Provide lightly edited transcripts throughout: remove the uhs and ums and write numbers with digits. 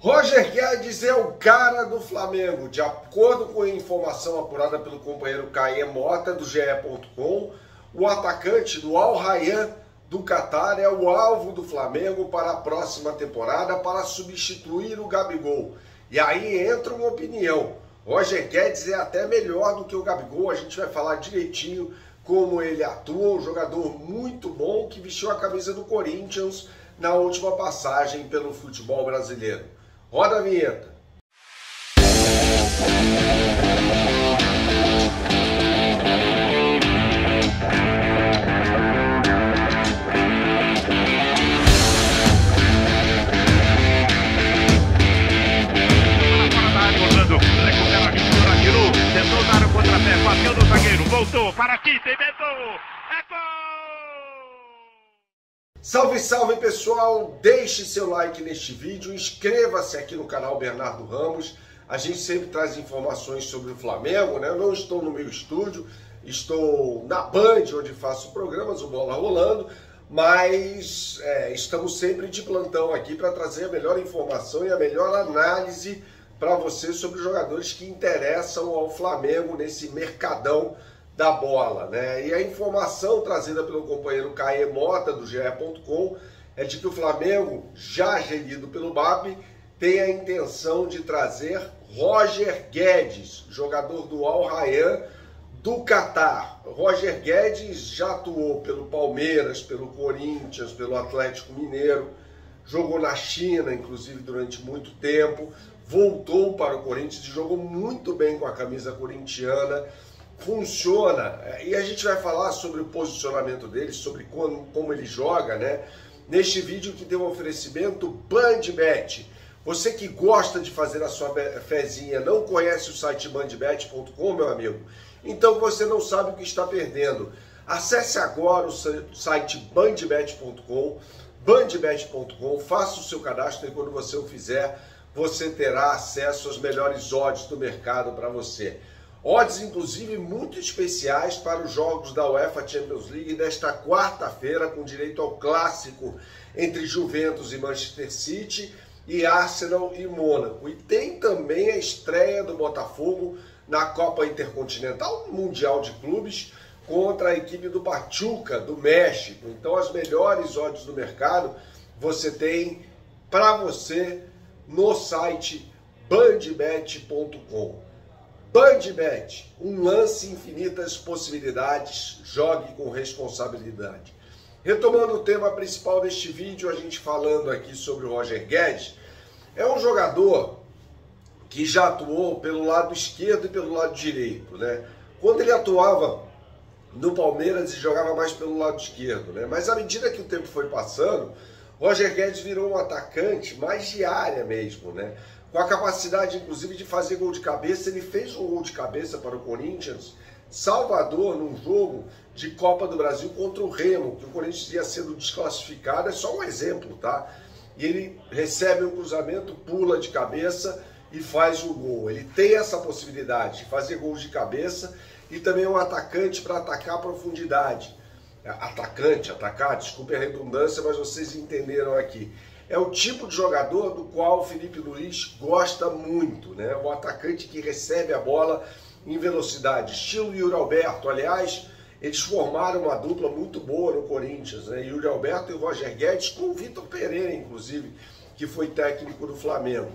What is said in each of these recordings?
Roger Guedes é o cara do Flamengo. De acordo com a informação apurada pelo companheiro Caê Mota, do GE.com, o atacante do Al Rayyan do Catar é o alvo do Flamengo para a próxima temporada para substituir o Gabigol. E aí entra uma opinião. Roger Guedes é até melhor do que o Gabigol, a gente vai falar direitinho como ele atua, um jogador muito bom que vestiu a camisa do Corinthians na última passagem pelo futebol brasileiro. Roda a vinheta. Tentou dar o contrapé, bateu no zagueiro, voltou para aqui, inventou, é gol! Salve, salve pessoal, deixe seu like neste vídeo, inscreva-se aqui no canal Bernardo Ramos. A gente sempre traz informações sobre o Flamengo, né? Eu não estou no meu estúdio, estou na Band, onde faço programas, o Bola Rolando, mas estamos sempre de plantão aqui para trazer a melhor informação e a melhor análise para você sobre os jogadores que interessam ao Flamengo nesse mercadão da bola, né? E a informação trazida pelo companheiro Caê Mota, do GE.com, é de que o Flamengo, já gerido pelo BAP, tem a intenção de trazer Roger Guedes, jogador do Al Rayyan do Catar. Roger Guedes já atuou pelo Palmeiras, pelo Corinthians, pelo Atlético Mineiro, jogou na China, inclusive, durante muito tempo, voltou para o Corinthians e jogou muito bem com a camisa corintiana, funciona, e a gente vai falar sobre o posicionamento dele, sobre como ele joga, né? Neste vídeo que tem um oferecimento BandBet. Você que gosta de fazer a sua fezinha, não conhece o site bandbet.com, meu amigo? Então você não sabe o que está perdendo. Acesse agora o site bandbet.com, bandbet.com, faça o seu cadastro e quando você o fizer, você terá acesso às melhores odds do mercado para você. Odds, inclusive, muito especiais para os jogos da UEFA Champions League desta quarta-feira, com direito ao clássico entre Juventus e Manchester City e Arsenal e Mônaco. E tem também a estreia do Botafogo na Copa Intercontinental Mundial de Clubes contra a equipe do Pachuca, do México. Então, as melhores odds do mercado você tem para você no site bandbet.com. BandBet, um lance, infinitas possibilidades, jogue com responsabilidade. Retomando o tema principal deste vídeo, a gente falando aqui sobre o Roger Guedes, é um jogador que já atuou pelo lado esquerdo e pelo lado direito, né? Quando ele atuava no Palmeiras, ele jogava mais pelo lado esquerdo, né? Mas à medida que o tempo foi passando, Roger Guedes virou um atacante mais de área mesmo, né? Com a capacidade, inclusive, de fazer gol de cabeça. Ele fez um gol de cabeça para o Corinthians, Salvador, num jogo de Copa do Brasil contra o Remo, que o Corinthians ia sendo desclassificado, é só um exemplo, tá? E ele recebe um cruzamento, pula de cabeça e faz o gol. Ele tem essa possibilidade de fazer gols de cabeça e também é um atacante para atacar a profundidade. Atacar, desculpe a redundância, mas vocês entenderam aqui. É o tipo de jogador do qual o Felipe Luiz gosta muito, né? O atacante que recebe a bola em velocidade, estilo Yuri Alberto. Aliás, eles formaram uma dupla muito boa no Corinthians, né? Yuri Alberto e Roger Guedes, com o Vitor Pereira, inclusive, que foi técnico do Flamengo.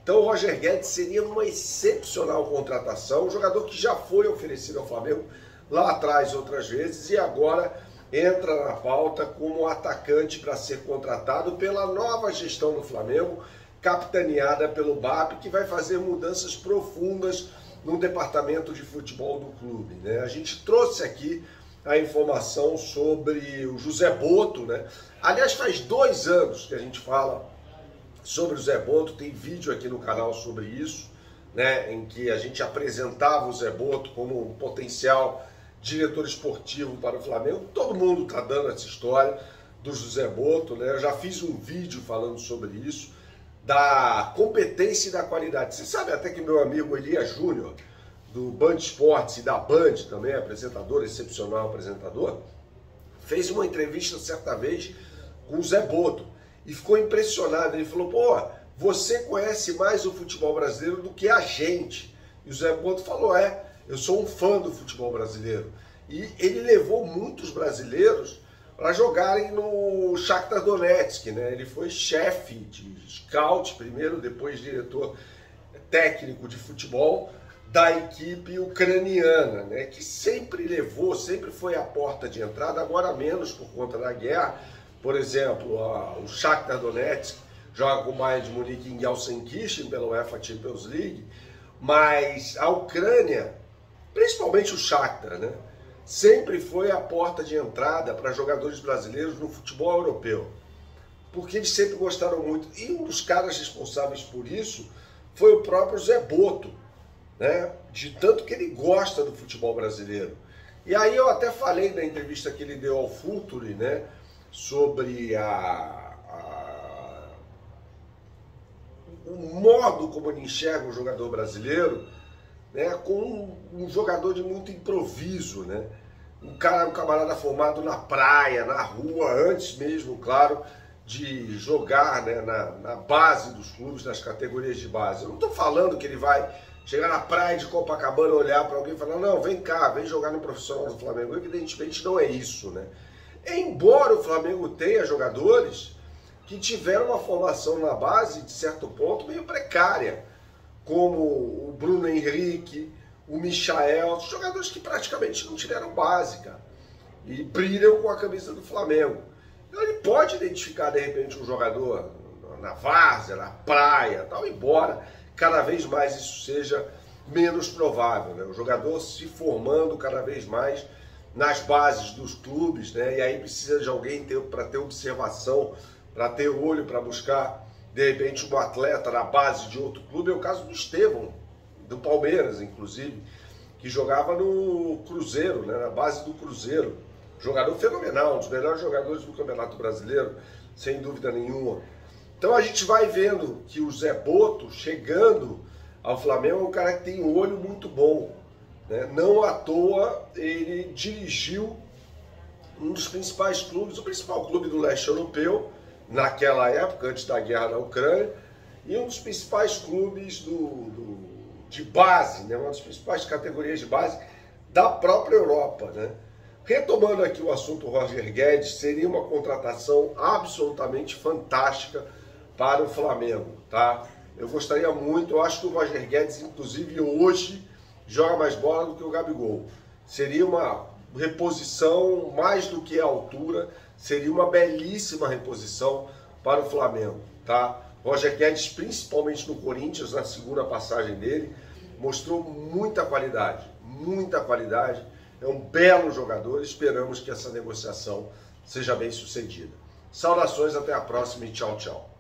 Então o Roger Guedes seria uma excepcional contratação, um jogador que já foi oferecido ao Flamengo lá atrás outras vezes e agora entra na pauta como atacante para ser contratado pela nova gestão do Flamengo, capitaneada pelo BAP, que vai fazer mudanças profundas no departamento de futebol do clube, né? A gente trouxe aqui a informação sobre o José Boto, né? Aliás, faz 2 anos que a gente fala sobre o Zé Boto, tem vídeo aqui no canal sobre isso, né? Em que a gente apresentava o Zé Boto como um potencial diretor esportivo para o Flamengo. Todo mundo está dando essa história do José Boto, né? Eu já fiz um vídeo falando sobre isso, da competência e da qualidade. Você sabe até que meu amigo Elias Júnior, do Band Esportes e da Band também, apresentador, excepcional apresentador, fez uma entrevista certa vez com o Zé Boto e ficou impressionado. Ele falou, pô, você conhece mais o futebol brasileiro do que a gente. E o Zé Boto falou, eu sou um fã do futebol brasileiro. E ele levou muitos brasileiros para jogarem no Shakhtar Donetsk, né? Ele foi chefe de scout primeiro, depois diretor técnico de futebol da equipe ucraniana, né? Que sempre foi a porta de entrada, agora menos por conta da guerra. Por exemplo, o Shakhtar Donetsk joga com o Bayern de Munique em Gelsenkirchen pela UEFA Champions League, mas a Ucrânia, principalmente o Shakhtar, né? Sempre foi a porta de entrada para jogadores brasileiros no futebol europeu, porque eles sempre gostaram muito. E um dos caras responsáveis por isso foi o próprio Zé Boto, né? De tanto que ele gosta do futebol brasileiro. E aí eu até falei na entrevista que ele deu ao Futuri, né? Sobre o modo como ele enxerga o jogador brasileiro, né, com um jogador de muito improviso, né? Um camarada formado na praia, na rua, antes mesmo, claro, de jogar, né, na base dos clubes, nas categorias de base. Eu não estou falando que ele vai chegar na praia de Copacabana, olhar para alguém e falar, não, vem cá, vem jogar no profissional do Flamengo. Evidentemente não é isso, né? Embora o Flamengo tenha jogadores que tiveram uma formação na base, de certo ponto, meio precária, como o Bruno Henrique, o Michael, jogadores que praticamente não tiveram base, cara, e brilham com a camisa do Flamengo. Então ele pode identificar, de repente, um jogador na várzea, na praia, tal, embora cada vez mais isso seja menos provável, né? O jogador se formando cada vez mais nas bases dos clubes, né? E aí precisa de alguém para ter observação, para ter olho, para buscar de repente um atleta na base de outro clube. É o caso do Estevão, do Palmeiras, inclusive, que jogava no Cruzeiro, né, na base do Cruzeiro. Jogador fenomenal, um dos melhores jogadores do Campeonato Brasileiro, sem dúvida nenhuma. Então a gente vai vendo que o Zé Boto, chegando ao Flamengo, é um cara que tem um olho muito bom, né? Não à toa ele dirigiu um dos principais clubes, o principal clube do leste europeu, naquela época, antes da guerra na Ucrânia, e um dos principais clubes de base, né, uma das principais categorias de base da própria Europa, né? Retomando aqui o assunto Roger Guedes, seria uma contratação absolutamente fantástica para o Flamengo, tá? Eu gostaria muito, eu acho que o Roger Guedes, inclusive hoje, joga mais bola do que o Gabigol. Seria uma reposição mais do que a altura, seria uma belíssima reposição para o Flamengo, tá? Roger Guedes, principalmente no Corinthians, na segunda passagem dele, mostrou muita qualidade, é um belo jogador, esperamos que essa negociação seja bem sucedida. Saudações, até a próxima e tchau, tchau.